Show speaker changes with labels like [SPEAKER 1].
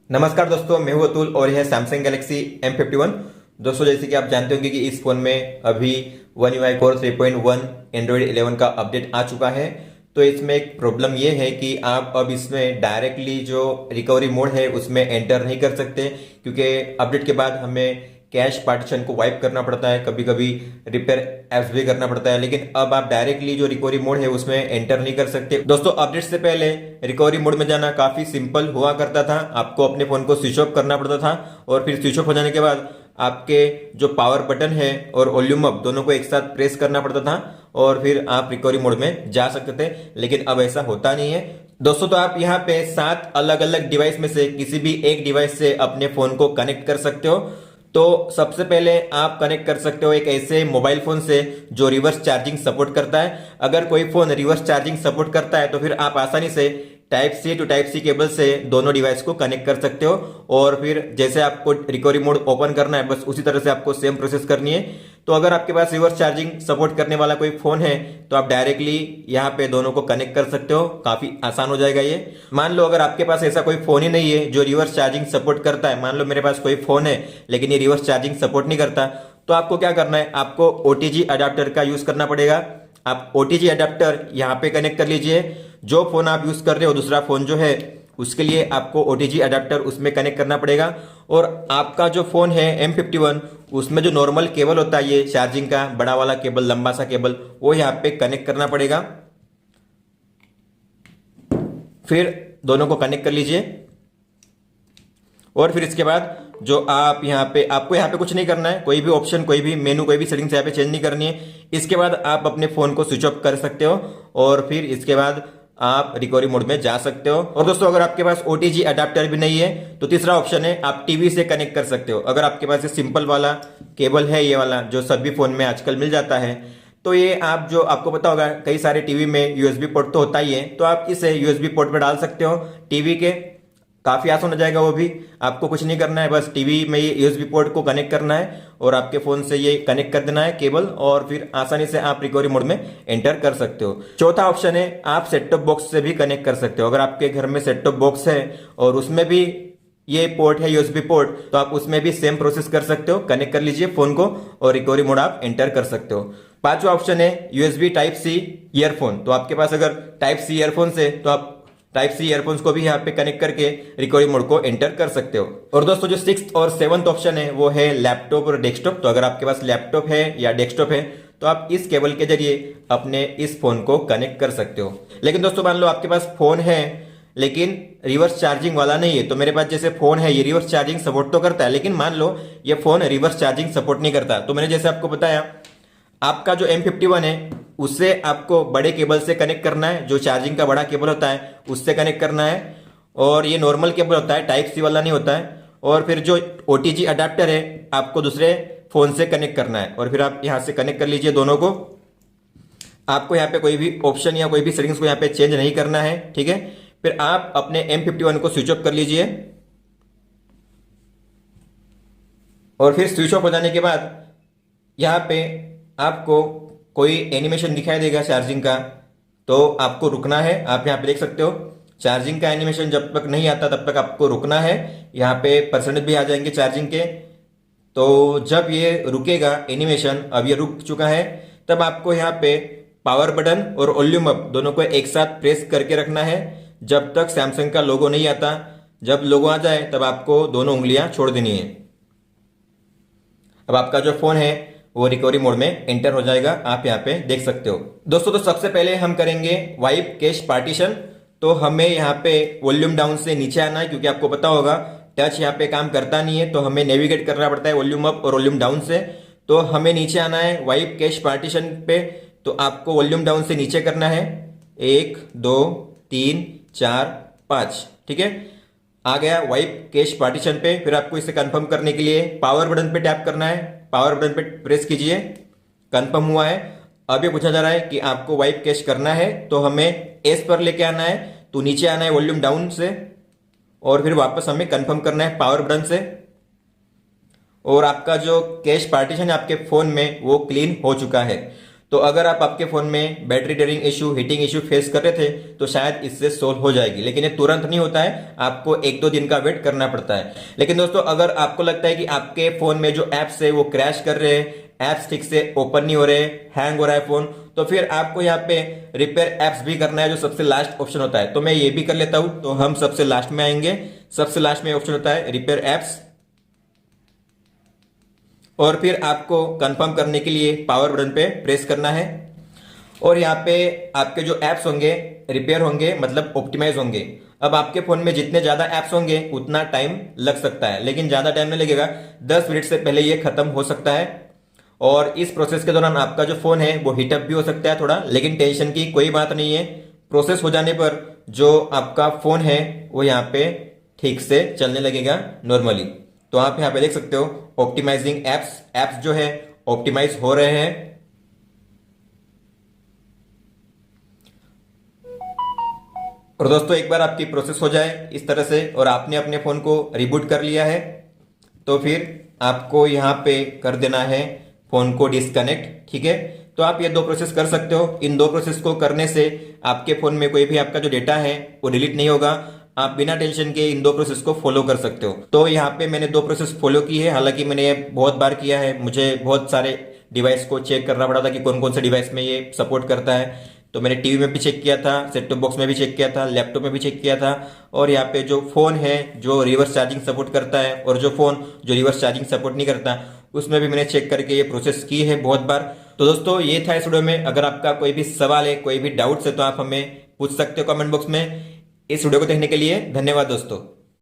[SPEAKER 1] नमस्कार दोस्तों, मैं हूं अतुल और यह है सैमसंग गैलेक्सी M51। दोस्तों, जैसे कि आप जानते होंगे कि इस फोन में अभी One UI Core 3.1 एंड्रॉयड 11 का अपडेट आ चुका है। तो इसमें एक प्रॉब्लम ये है कि आप अब इसमें डायरेक्टली जो रिकवरी मोड है उसमें एंटर नहीं कर सकते, क्योंकि अपडेट के बाद हमें कैश पार्टीशन को वाइप करना पड़ता है, कभी कभी रिपेयर एप्स भी करना पड़ता है। लेकिन अब आप डायरेक्टली जो रिकवरी मोड है उसमें एंटर नहीं कर सकते। दोस्तों, अपडेट से पहले रिकवरी मोड में जाना काफी सिंपल हुआ करता था। आपको अपने फोन को स्विच ऑफ करना पड़ता था और फिर स्विच ऑफ हो जाने के बाद आपके जो पावर बटन है और वॉल्यूम अप दोनों को एक साथ प्रेस करना पड़ता था और फिर आप रिकवरी मोड में जा सकते थे। लेकिन अब ऐसा होता नहीं है दोस्तों। तो आप यहाँ पे 7 अलग अलग डिवाइस में से किसी भी एक डिवाइस से अपने फोन को कनेक्ट कर सकते हो। तो सबसे पहले आप कनेक्ट कर सकते हो एक ऐसे मोबाइल फोन से जो रिवर्स चार्जिंग सपोर्ट करता है। अगर कोई फोन रिवर्स चार्जिंग सपोर्ट करता है तो फिर आप आसानी से type C to type C cable से दोनों डिवाइस को कनेक्ट कर सकते हो और फिर जैसे आपको रिकवरी मोड ओपन करना है बस उसी तरह से आपको सेम प्रोसेस करनी है। तो अगर आपके पास रिवर्स चार्जिंग सपोर्ट करने वाला कोई फोन है तो आप डायरेक्टली यहाँ पे दोनों को कनेक्ट कर सकते हो, काफी आसान हो जाएगा ये। मान लो अगर आपके पास ऐसा कोई फोन ही नहीं है जो रिवर्स चार्जिंग सपोर्ट करता है, मान लो मेरे पास कोई फोन है लेकिन ये रिवर्स चार्जिंग सपोर्ट नहीं करता, तो आपको क्या करना है, आपको OTG अडाप्टर का यूज करना पड़ेगा। आप OTG अडाप्टर यहाँ पे कनेक्ट कर लीजिए। जो फोन आप यूज कर रहे हो दूसरा फोन जो है उसके लिए आपको OTG अडाप्टर उसमें कनेक्ट करना पड़ेगा। और आपका जो फोन है M51 उसमें जो नॉर्मल केबल होता है ये चार्जिंग का बड़ा वाला केबल, लंबा सा केबल, वो यहाँ पे कनेक्ट करना पड़ेगा। फिर दोनों को कनेक्ट कर लीजिए और फिर इसके बाद जो आप यहाँ पे आपको यहाँ पे कुछ नहीं करना है, कोई भी ऑप्शन, कोई भी मेनू, कोई भी सेटिंग्स यहाँ पे चेंज नहीं करनी है। इसके बाद आप अपने फोन को स्विच ऑफ कर सकते हो और फिर इसके बाद आप रिकवरी मोड में जा सकते हो। और दोस्तों, अगर आपके पास OTG अडाप्टर भी नहीं है तो तीसरा ऑप्शन है आप टीवी से कनेक्ट कर सकते हो। अगर आपके पास ये सिंपल वाला केबल है, ये वाला जो सभी फोन में आजकल मिल जाता है, तो ये आप जो आपको पता होगा कई सारे टीवी में USB पोर्ट तो होता ही है, तो आप इसे USB पोर्ट पे डाल सकते हो टीवी के। काफी आसान हो जाएगा वो भी, आपको कुछ नहीं करना है, बस टीवी में ये USB पोर्ट को कनेक्ट करना है और आपके फोन से ये कनेक्ट कर देना है केबल और फिर आसानी से आप रिकवरी मोड में एंटर कर सकते हो। चौथा ऑप्शन है आप सेट टॉप बॉक्स से भी कनेक्ट कर सकते हो। अगर आपके घर में सेट टॉप बॉक्स है और उसमें भी ये पोर्ट है USB पोर्ट, तो आप उसमें भी सेम प्रोसेस कर सकते हो, कनेक्ट कर लीजिए फोन को और रिकवरी मोड आप एंटर कर सकते हो। पांचवा ऑप्शन है USB टाइप सी ईयरफोन। तो आपके पास अगर टाइप सी ईयरफोन है तो आप टाइप सी ईयरफोन्स को भी यहाँ पे कनेक्ट करके रिकवरी मोड को एंटर कर सकते हो। और दोस्तों, जो 6th और 7th ऑप्शन है वो है लैपटॉप और डेस्कटॉप। तो अगर आपके पास लैपटॉप है या डेस्कटॉप है तो आप इस केबल के जरिए अपने इस फोन को कनेक्ट कर सकते हो। लेकिन दोस्तों, मान लो आपके पास फोन है लेकिन रिवर्स चार्जिंग वाला नहीं है। तो मेरे पास जैसे फोन है ये रिवर्स चार्जिंग सपोर्ट तो करता है, लेकिन मान लो ये फोन रिवर्स चार्जिंग सपोर्ट नहीं करता, तो मैंने जैसे आपको बताया आपका जो M51 है उससे आपको बड़े केबल से कनेक्ट करना है, जो चार्जिंग का बड़ा केबल होता है उससे कनेक्ट करना है। और ये नॉर्मल केबल होता है, टाइप सी वाला नहीं होता है। और फिर जो OTG अडाप्टर है आपको दूसरे फोन से कनेक्ट करना है और फिर आप यहां से कनेक्ट कर लीजिए दोनों को। आपको यहाँ पे कोई भी ऑप्शन या कोई भी सेटिंग्स को यहाँ पे चेंज नहीं करना है, ठीक है। फिर आप अपने M51 को स्विच ऑफ कर लीजिए और फिर स्विच ऑफ हो जाने के बाद यहाँ पे आपको कोई एनिमेशन दिखाई देगा चार्जिंग का, तो आपको रुकना है। आप यहाँ पे देख सकते हो चार्जिंग का एनिमेशन जब तक नहीं आता तब तक आपको रुकना है। यहाँ पे परसेंटेज भी आ जाएंगे चार्जिंग के। तो जब ये रुकेगा एनिमेशन, अब ये रुक चुका है, तब आपको यहाँ पे पावर बटन और वॉल्यूम अप दोनों को एक साथ प्रेस करके रखना है जब तक सैमसंग का लोगो नहीं आता। जब लोगो आ जाए तब आपको दोनों उंगलियां छोड़ देनी है। अब आपका जो फोन है वो रिकवरी मोड में एंटर हो जाएगा, आप यहाँ पे देख सकते हो। दोस्तों, तो सबसे पहले हम करेंगे वाइप कैश पार्टीशन। तो हमें यहाँ पे वॉल्यूम डाउन से नीचे आना है, क्योंकि आपको पता होगा टच यहाँ पे काम करता नहीं है, तो हमें नेविगेट करना पड़ता है वॉल्यूम अप और वॉल्यूम डाउन से। तो हमें नीचे आना है वाइप कैश पार्टीशन पे, तो आपको वॉल्यूम डाउन से नीचे करना है 1 2 3 4 5, ठीक है। आ गया वाइप कैश पार्टीशन पे। फिर आपको इसे कंफर्म करने के लिए पावर बटन पे टैप करना है, पावर बटन पे प्रेस कीजिए, कंफर्म हुआ है। अब ये पूछा जा रहा है कि आपको वाइप कैश करना है, तो हमें एस पर लेके आना है, तो नीचे आना है वॉल्यूम डाउन से और फिर वापस हमें कंफर्म करना है पावर बटन से। और आपका जो कैश पार्टीशन है आपके फोन में वो क्लीन हो चुका है। तो अगर आप आपके फोन में battery draining issue, heating issue face कर रहे थे तो शायद इससे सोल्व हो जाएगी, लेकिन ये तुरंत नहीं होता है, आपको 1-2 दिन का वेट करना पड़ता है। लेकिन दोस्तों अगर आपको लगता है कि आपके फोन में जो एप्स है वो क्रैश कर रहे हैं, एप्स ठीक से ओपन नहीं हो रहे, हैंग हो रहा है फोन, तो फिर आपको यहाँ पे रिपेयर एप्स भी करना है, जो सबसे लास्ट ऑप्शन होता है। तो मैं ये भी कर लेता हूं, तो हम सबसे लास्ट में आएंगे। सबसे लास्ट में ऑप्शन होता है रिपेयर एप्स, और फिर आपको कंफर्म करने के लिए पावर बटन पे प्रेस करना है। और यहाँ पे आपके जो एप्स होंगे रिपेयर होंगे, मतलब ऑप्टिमाइज होंगे। अब आपके फोन में जितने ज्यादा एप्स होंगे उतना टाइम लग सकता है, लेकिन ज्यादा टाइम नहीं लगेगा, 10 मिनट से पहले ये खत्म हो सकता है। और इस प्रोसेस के दौरान आपका जो फोन है वो हीटअप भी हो सकता है थोड़ा, लेकिन टेंशन की कोई बात नहीं है। प्रोसेस हो जाने पर जो आपका फोन है वो यहाँ पे ठीक से चलने लगेगा नॉर्मली। तो आप यहाँ पे देख सकते हो ऑप्टिमाइजिंग एप्स जो है ऑप्टिमाइज हो रहे हैं। और दोस्तों एक बार आपकी प्रोसेस हो जाए इस तरह से और आपने अपने फोन को रिबूट कर लिया है, तो फिर आपको यहाँ पे कर देना है फोन को डिस्कनेक्ट। ठीक है, तो आप ये 2 प्रोसेस कर सकते हो। इन 2 प्रोसेस को करने से आपके फोन में कोई भी आपका जो डेटा है वो डिलीट नहीं होगा। आप बिना टेंशन के इन 2 प्रोसेस को फॉलो कर सकते हो। तो यहाँ पे मैंने 2 प्रोसेस फॉलो की है, हालांकि मैंने ये बहुत बार किया है, मुझे बहुत सारे डिवाइस को चेक करना पड़ा था कि कौन कौन से डिवाइस में ये सपोर्ट करता है। तो मैंने टीवी में भी चेक किया था, सेट टॉप बॉक्स में भी चेक किया था, लैपटॉप में भी चेक किया था, और यहाँ पे जो फोन है जो रिवर्स चार्जिंग सपोर्ट करता है और जो फोन जो रिवर्स चार्जिंग सपोर्ट नहीं करता उसमें भी मैंने चेक करके ये प्रोसेस की है बहुत बार। तो दोस्तों ये था इस वीडियो में। अगर आपका कोई भी सवाल है, कोई भी डाउट्स है, तो आप हमें पूछ सकते हो कमेंट बॉक्स में। इस वीडियो को देखने के लिए धन्यवाद दोस्तों।